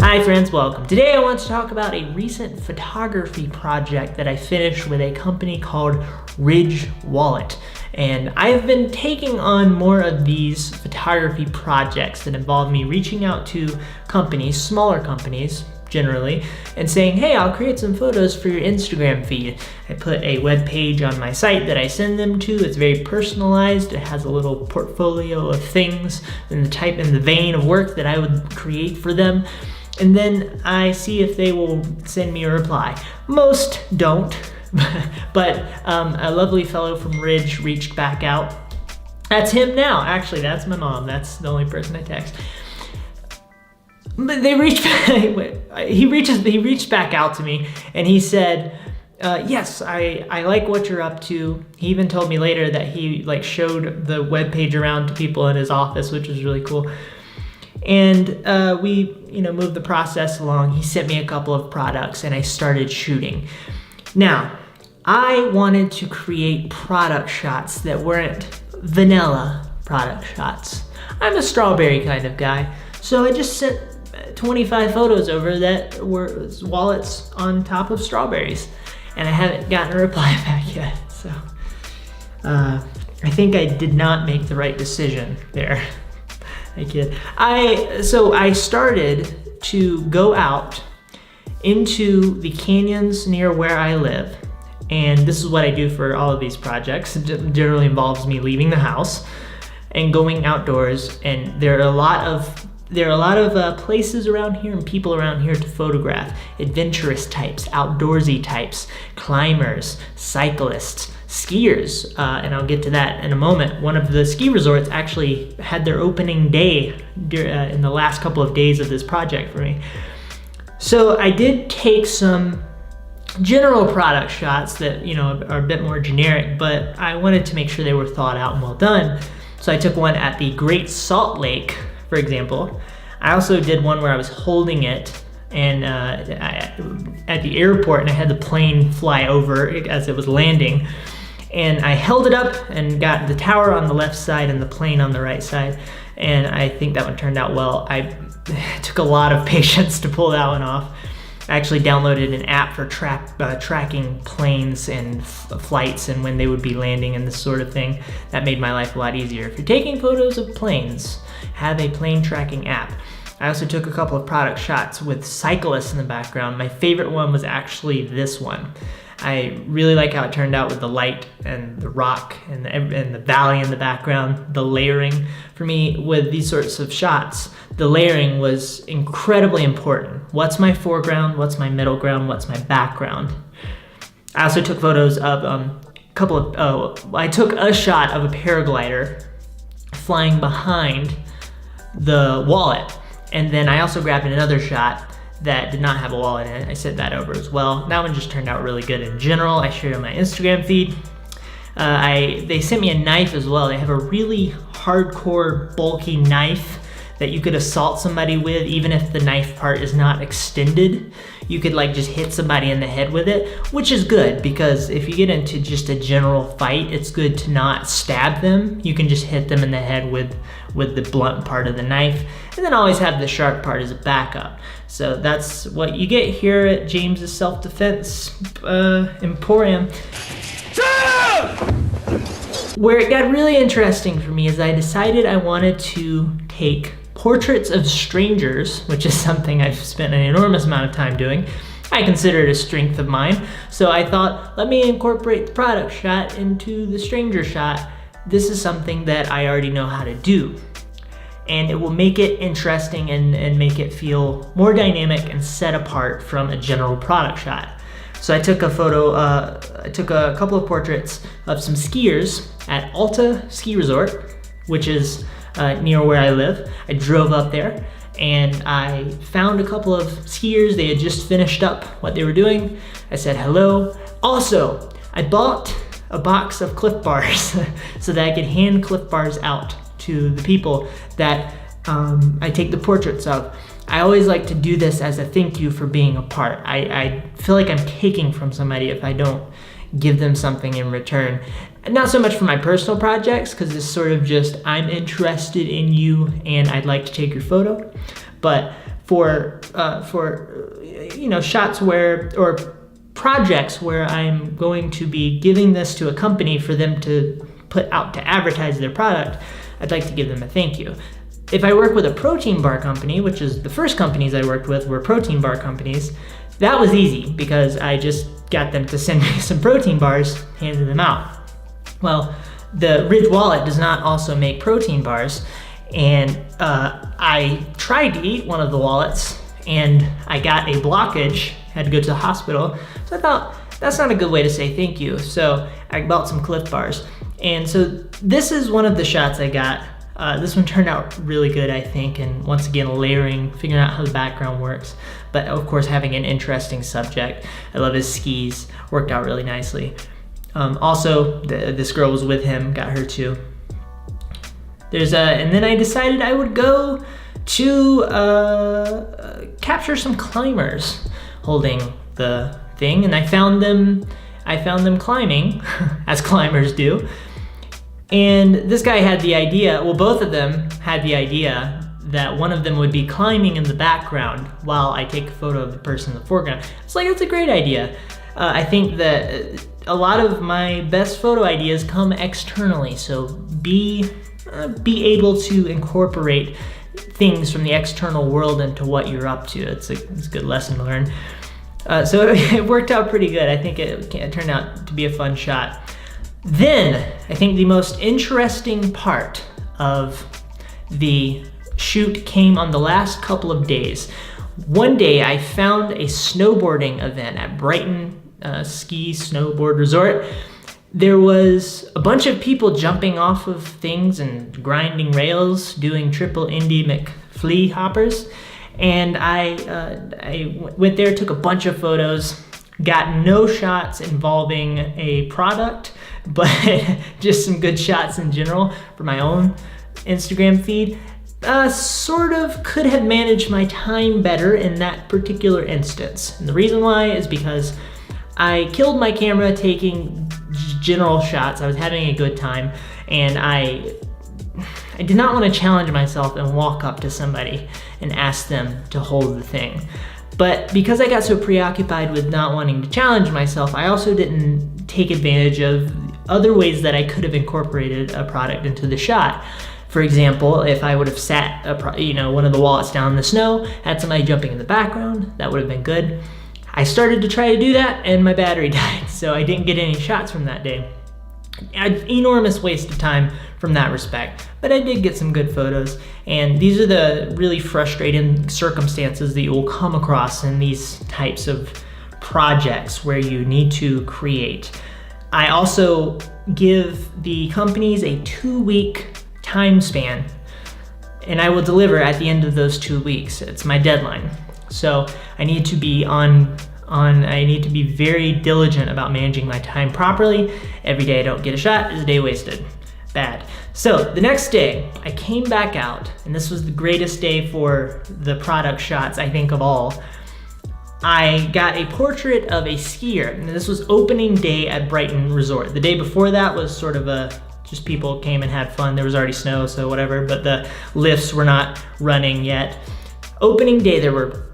Hi friends, welcome. Today I want to talk about a recent photography project that I finished with a company called Ridge Wallet. And I've been taking on more of these photography projects that involve me reaching out to companies, smaller companies generally, and saying, hey, I'll create some photos for your Instagram feed. I put a web page on my site that I send them to. It's very personalized. It has a little portfolio of things in the vein of work that I would create for them. And then I see if they will send me a reply. Most don't, but a lovely fellow from Ridge reached back out. That's him now. Actually, that's my mom. That's the only person I text. But they reached he reached back out to me and he said, yes, I like what you're up to. He even told me later that he showed the webpage around to people in his office, which was really cool. And we moved the process along. He sent me a couple of products and I started shooting. Now, I wanted to create product shots that weren't vanilla product shots. I'm a strawberry kind of guy. So I just sent 25 photos over that were wallets on top of strawberries. And I haven't gotten a reply back yet. So I think I did not make the right decision there. I kid. So I started to go out into the canyons near where I live. And this is what I do for all of these projects. It generally involves me leaving the house and going outdoors. And there are a lot of places around here and people around here to photograph. Adventurous types, outdoorsy types, climbers, cyclists, skiers, and I'll get to that in a moment. One of the ski resorts actually had their opening day in the last couple of days of this project for me. So I did take some general product shots that are a bit more generic, but I wanted to make sure they were thought out and well done. So I took one at the Great Salt Lake, for example. I also did one where I was holding it and at the airport, and I had the plane fly over as it was landing. And I held it up and got the tower on the left side and the plane on the right side. And I think that one turned out well. It took a lot of patience to pull that one off. I actually downloaded an app for tracking planes and flights and when they would be landing and this sort of thing. That made my life a lot easier. If you're taking photos of planes, have a plane tracking app. I also took a couple of product shots with cyclists in the background. My favorite one was actually this one. I really like how it turned out with the light and the rock and the valley in the background, the layering. For me, with these sorts of shots, the layering was incredibly important. What's my foreground? What's my middle ground? What's my background? I also took photos of I took a shot of a paraglider flying behind the wallet. And then I also grabbed another shot that did not have a wallet in it. I sent that over as well. That one just turned out really good in general. I shared it on my Instagram feed. They sent me a knife as well. They have a really hardcore, bulky knife that you could assault somebody with, even if the knife part is not extended. You could just hit somebody in the head with it, which is good because if you get into just a general fight, it's good to not stab them. You can just hit them in the head with the blunt part of the knife, and then always have the sharp part as a backup. So that's what you get here at James's Self-Defense Emporium. Where it got really interesting for me is I decided I wanted to take portraits of strangers, which is something I've spent an enormous amount of time doing. I consider it a strength of mine. So I thought, let me incorporate the product shot into the stranger shot. This is something that I already know how to do. And it will make it interesting and make it feel more dynamic and set apart from a general product shot. So I took a couple of portraits of some skiers at Alta Ski Resort, which is near where I live. I drove up there and I found a couple of skiers. They had just finished up what they were doing. I said hello. Also, I bought a box of Clif Bars so that I could hand Clif Bars out to the people that I take the portraits of. I always like to do this as a thank you for being a part. I feel like I'm taking from somebody if I don't give them something in return. Not so much for my personal projects, because it's sort of just, I'm interested in you and I'd like to take your photo. But for shots where, or projects where I'm going to be giving this to a company for them to put out to advertise their product, I'd like to give them a thank you. If I work with a protein bar company, which is the first companies I worked with were protein bar companies, that was easy because I just got them to send me some protein bars, handed them out. Well, the Ridge Wallet does not also make protein bars, and I tried to eat one of the wallets and I got a blockage, had to go to the hospital. So I thought, that's not a good way to say thank you. So I bought some Clif Bars. And so this is one of the shots I got. This one turned out really good, I think. And once again, layering, figuring out how the background works. But of course, having an interesting subject. I love his skis, worked out really nicely. Also, this girl was with him, got her too. And then I decided I would go to capture some climbers holding the thing, and I found them climbing, as climbers do. And this guy had the idea, well, both of them had the idea that one of them would be climbing in the background while I take a photo of the person in the foreground. It's like, that's a great idea. I think that a lot of my best photo ideas come externally, so be able to incorporate things from the external world into what you're up to. It's a good lesson to learn. So it worked out pretty good. I think it turned out to be a fun shot. Then, I think the most interesting part of the shoot came on the last couple of days. One day, I found a snowboarding event at Brighton Ski Snowboard Resort. There was a bunch of people jumping off of things and grinding rails, doing triple Indy McFlea hoppers. And I went there, took a bunch of photos, got no shots involving a product, but just some good shots in general for my own Instagram feed. Sort of could have managed my time better in that particular instance. And the reason why is because I killed my camera taking general shots. I was having a good time, and I did not want to challenge myself and walk up to somebody and ask them to hold the thing. But because I got so preoccupied with not wanting to challenge myself, I also didn't take advantage of other ways that I could have incorporated a product into the shot. For example, if I would have sat one of the wallets down in the snow, had somebody jumping in the background, that would have been good. I started to try to do that and my battery died, so I didn't get any shots from that day. An enormous waste of time from that respect, but I did get some good photos, and these are the really frustrating circumstances that you will come across in these types of projects where you need to create. I also give the companies a 2-week time span, and I will deliver at the end of those 2 weeks. It's my deadline. So I need to be I need to be very diligent about managing my time properly. Every day I don't get a shot is a day wasted. Bad. So the next day I came back out, and this was the greatest day for the product shots, I think, of all. I got a portrait of a skier, and this was opening day at Brighton Resort. The day before that was sort of just people came and had fun. There was already snow, so whatever, but the lifts were not running yet. Opening day, there were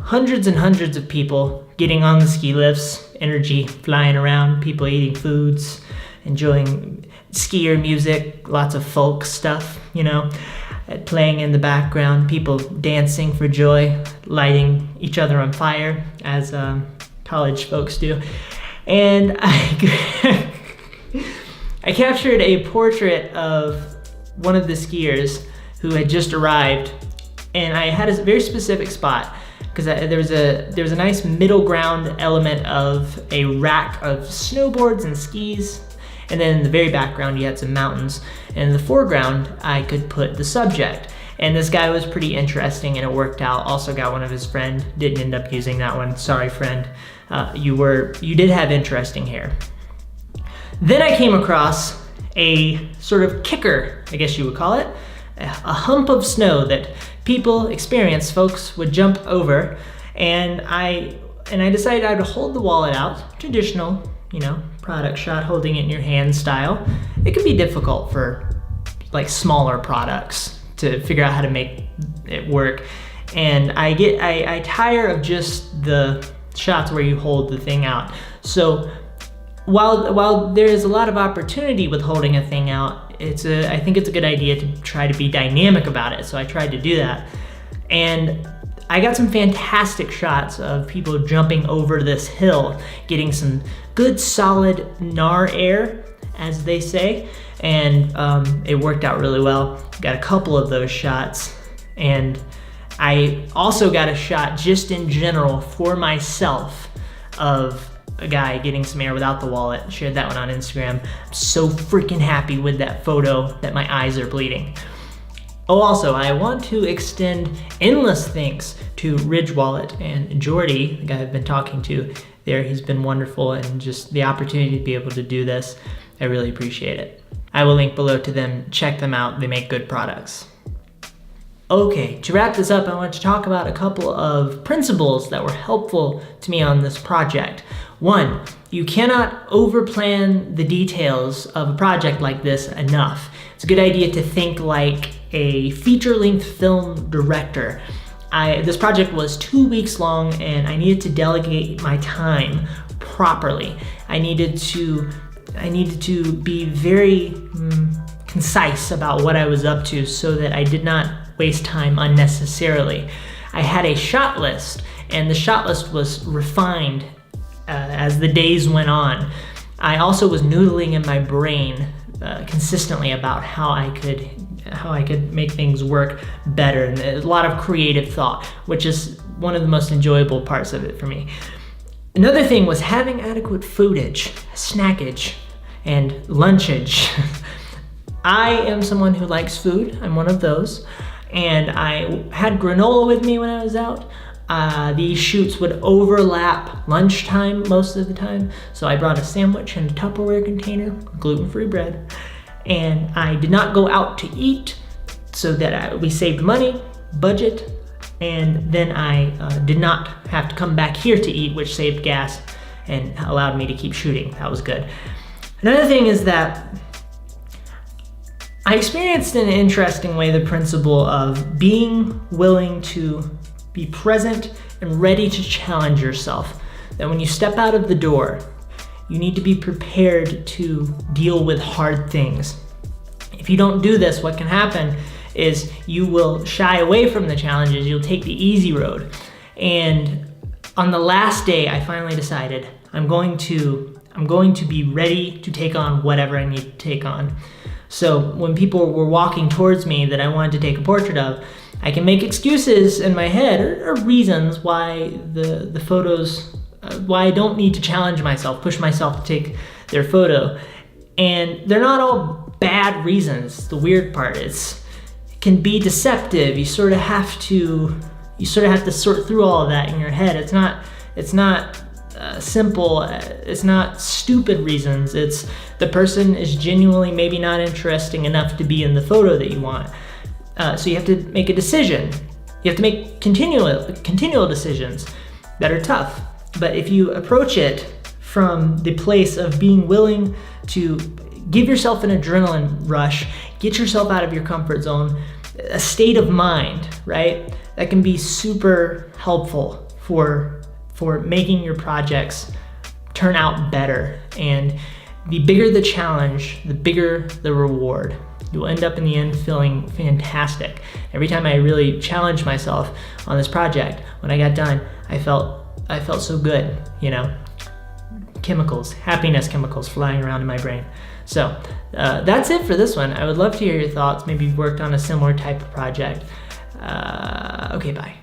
hundreds and hundreds of people getting on the ski lifts, energy flying around, people eating foods, enjoying skier music, lots of folk stuff, playing in the background, people dancing for joy, lighting each other on fire, as college folks do. And I captured a portrait of one of the skiers who had just arrived, and I had a very specific spot because there was a nice middle ground element of a rack of snowboards and skis, and then in the very background you had some mountains, and in the foreground I could put the subject. And this guy was pretty interesting, and it worked out. Also got one of his friend, didn't end up using that one. Sorry, friend. You did have interesting hair. Then I came across a sort of kicker, I guess you would call it, a hump of snow that folks would jump over, and I decided I would hold the wallet out, traditional, product shot, holding it in your hand style. It can be difficult for like smaller products to figure out how to make it work. and I tire of just the shots where you hold the thing out. So while there is a lot of opportunity with holding a thing out, I think it's a good idea to try to be dynamic about it. So I tried to do that, and I got some fantastic shots of people jumping over this hill, getting some good solid NAR air, as they say, and it worked out really well. Got a couple of those shots, and I also got a shot just in general for myself of a guy getting some air without the wallet. Shared that one on Instagram. I'm so freaking happy with that photo that my eyes are bleeding. Oh, also, I want to extend endless thanks to Ridge Wallet and Jordy, the guy I've been talking to there. He's been wonderful, and just the opportunity to be able to do this, I really appreciate it. I will link below to them. Check them out. They make good products. Okay, to wrap this up, I want to talk about a couple of principles that were helpful to me on this project. One, you cannot overplan the details of a project like this enough. It's a good idea to think like a feature-length film director. This project was 2 weeks long, and I needed to delegate my time properly. I needed to be very concise about what I was up to so that I did not waste time unnecessarily. I had a shot list, and the shot list was refined as the days went on. I also was noodling in my brain consistently about how I could make things work better, and a lot of creative thought, which is one of the most enjoyable parts of it for me. Another thing was having adequate foodage, snackage, and lunchage. I am someone who likes food. I'm one of those. And I had granola with me when I was out. These shoots would overlap lunchtime most of the time. So I brought a sandwich and a Tupperware container, gluten-free bread. And I did not go out to eat so that we saved money, budget, and then I did not have to come back here to eat, which saved gas and allowed me to keep shooting. That was good. Another thing is that I experienced in an interesting way the principle of being willing to be present and ready to challenge yourself. That when you step out of the door, you need to be prepared to deal with hard things. If you don't do this, what can happen is you will shy away from the challenges. You'll take the easy road. And on the last day, I finally decided I'm going to be ready to take on whatever I need to take on. So when people were walking towards me that I wanted to take a portrait of, I can make excuses in my head or reasons why the photos, why I don't need to challenge myself, push myself to take their photo. And they're not all bad reasons. The weird part is it can be deceptive. You sort of have to sort through all of that in your head. It's not simple. It's not stupid reasons. It's the person is genuinely maybe not interesting enough to be in the photo that you want. So you have to make a decision. You have to make continual decisions that are tough. But if you approach it from the place of being willing to give yourself an adrenaline rush, get yourself out of your comfort zone, a state of mind, right? That can be super helpful for making your projects turn out better. And the bigger the challenge, the bigger the reward. You'll end up in the end feeling fantastic. Every time I really challenged myself on this project, when I got done, I felt so good, you know. Chemicals, happiness chemicals flying around in my brain. So that's it for this one. I would love to hear your thoughts. Maybe you've worked on a similar type of project. Okay, bye.